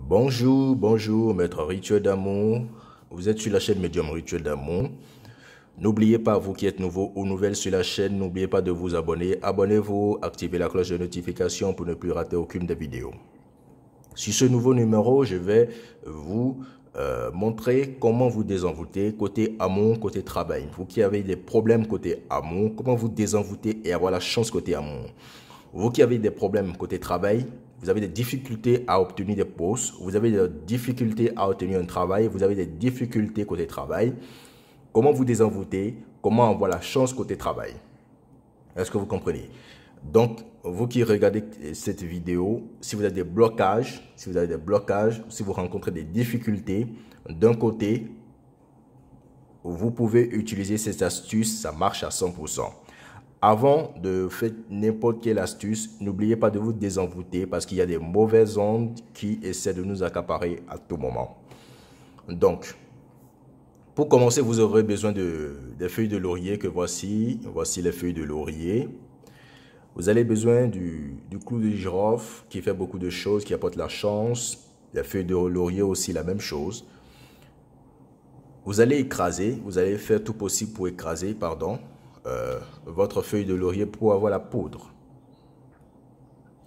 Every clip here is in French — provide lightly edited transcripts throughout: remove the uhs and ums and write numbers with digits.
Bonjour, maître Rituel d'amour. Vous êtes sur la chaîne Médium Rituel d'amour. N'oubliez pas, vous qui êtes nouveau ou nouvelle sur la chaîne, n'oubliez pas de vous abonner. Abonnez-vous, activez la cloche de notification pour ne plus rater aucune des vidéos. Sur ce nouveau numéro, je vais vous montrer comment vous désenvoûter côté amour, côté travail. Vous qui avez des problèmes côté amour, comment vous désenvoûter et avoir la chance côté amour. Vous qui avez des problèmes côté travail, vous avez des difficultés à obtenir des postes, vous avez des difficultés à obtenir un travail, vous avez des difficultés côté travail. Comment vous désenvoûter, comment avoir la chance côté travail. Est-ce que vous comprenez? Donc, vous qui regardez cette vidéo, si vous avez des blocages, si vous rencontrez des difficultés, d'un côté, vous pouvez utiliser ces astuces, ça marche à 100%. Avant de faire n'importe quelle astuce, n'oubliez pas de vous désenvoûter parce qu'il y a des mauvaises ondes qui essaient de nous accaparer à tout moment. Donc, pour commencer, vous aurez besoin des feuilles de laurier que voici. Voici les feuilles de laurier. Vous avez besoin du clou de girofle qui fait beaucoup de choses, qui apporte la chance. Les feuilles de laurier aussi, la même chose. Vous allez écraser, vous allez faire tout possible pour écraser, votre feuille de laurier pour avoir la poudre.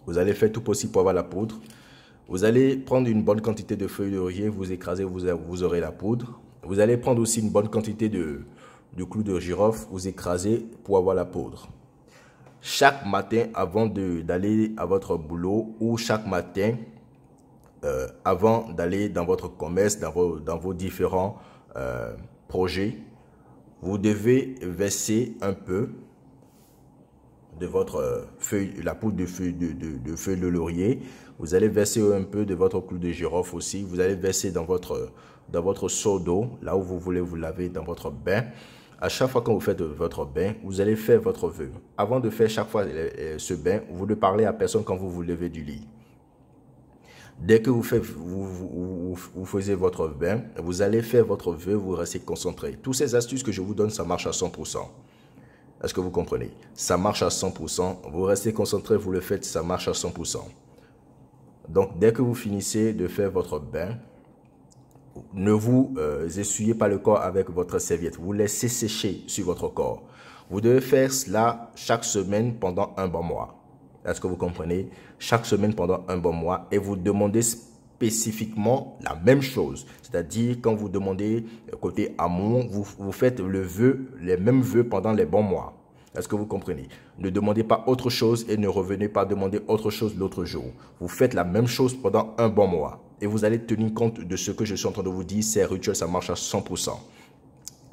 Vous allez faire tout possible pour avoir la poudre. Vous allez prendre une bonne quantité de feuilles de laurier, vous écrasez, vous aurez la poudre. Vous allez prendre aussi une bonne quantité de clous de girofle, vous écrasez pour avoir la poudre. Chaque matin avant d'aller à votre boulot ou chaque matin avant d'aller dans votre commerce, dans vos différents projets, vous devez verser un peu de votre feuille, la poudre de feuille de laurier. Vous allez verser un peu de votre clou de girofle aussi. Vous allez verser dans votre seau d'eau, là où vous voulez vous laver dans votre bain. À chaque fois que vous faites votre bain, vous allez faire votre vœu. Avant de faire chaque fois ce bain, vous ne parlez à personne quand vous vous levez du lit. Dès que vous faisiez votre bain, vous allez faire votre vœu, vous restez concentré. Toutes ces astuces que je vous donne, ça marche à 100%. Est-ce que vous comprenez? Ça marche à 100%. Vous restez concentré, vous le faites, ça marche à 100%. Donc, dès que vous finissez de faire votre bain, ne vous essuyez pas le corps avec votre serviette. Vous laissez sécher sur votre corps. Vous devez faire cela chaque semaine pendant un bon mois. Est-ce que vous comprenez? Chaque semaine pendant un bon mois et vous demandez spécifiquement la même chose. C'est-à-dire quand vous demandez côté amour, vous faites les mêmes vœux pendant les bons mois. Est-ce que vous comprenez? Ne demandez pas autre chose et ne revenez pas demander autre chose l'autre jour. Vous faites la même chose pendant un bon mois. Et vous allez tenir compte de ce que je suis en train de vous dire. Ces rituels, ça marche à 100%.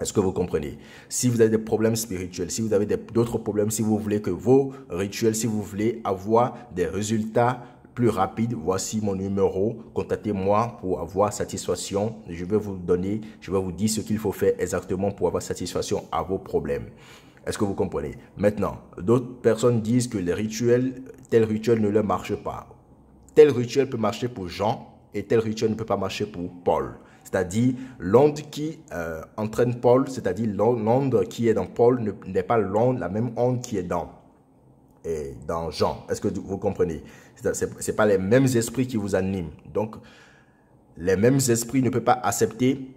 Est-ce que vous comprenez? Si vous avez des problèmes spirituels, si vous avez d'autres problèmes, si vous voulez que vos rituels, si vous voulez avoir des résultats plus rapides, voici mon numéro. Contactez-moi pour avoir satisfaction. Je vais vous dire ce qu'il faut faire exactement pour avoir satisfaction à vos problèmes. Est-ce que vous comprenez? Maintenant, d'autres personnes disent que tel rituel ne leur marche pas. Tel rituel peut marcher pour Jean et tel rituel ne peut pas marcher pour Paul. C'est-à-dire, l'onde qui entraîne Paul, c'est-à-dire l'onde qui est dans Paul n'est pas la même onde qui est dans Jean. Est-ce que vous comprenez? Ce n'est pas les mêmes esprits qui vous animent. Donc, les mêmes esprits ne peuvent pas accepter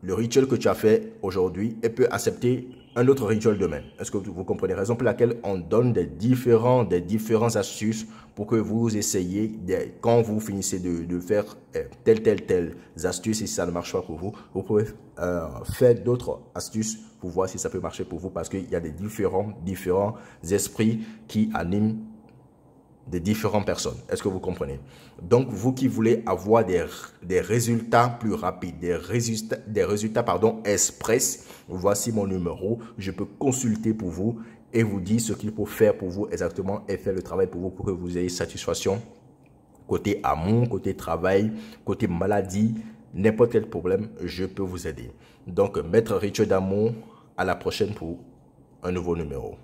le rituel que tu as fait aujourd'hui et peut accepter un autre rituel demain. Est-ce que vous comprenez? Raison pour laquelle on donne des différents astuces pour que vous essayiez, quand vous finissez de faire telle astuce, et si ça ne marche pas pour vous, vous pouvez faire d'autres astuces pour voir si ça peut marcher pour vous parce qu'il y a des différents esprits qui animent des différentes personnes. Est-ce que vous comprenez? Donc, vous qui voulez avoir des résultats plus rapides, des résultats express, voici mon numéro. Je peux consulter pour vous et vous dire ce qu'il faut faire pour vous exactement et faire le travail pour vous pour que vous ayez satisfaction côté amour, côté travail, côté maladie, n'importe quel problème, je peux vous aider. Donc, Maître Rituel d'amour, à la prochaine pour un nouveau numéro.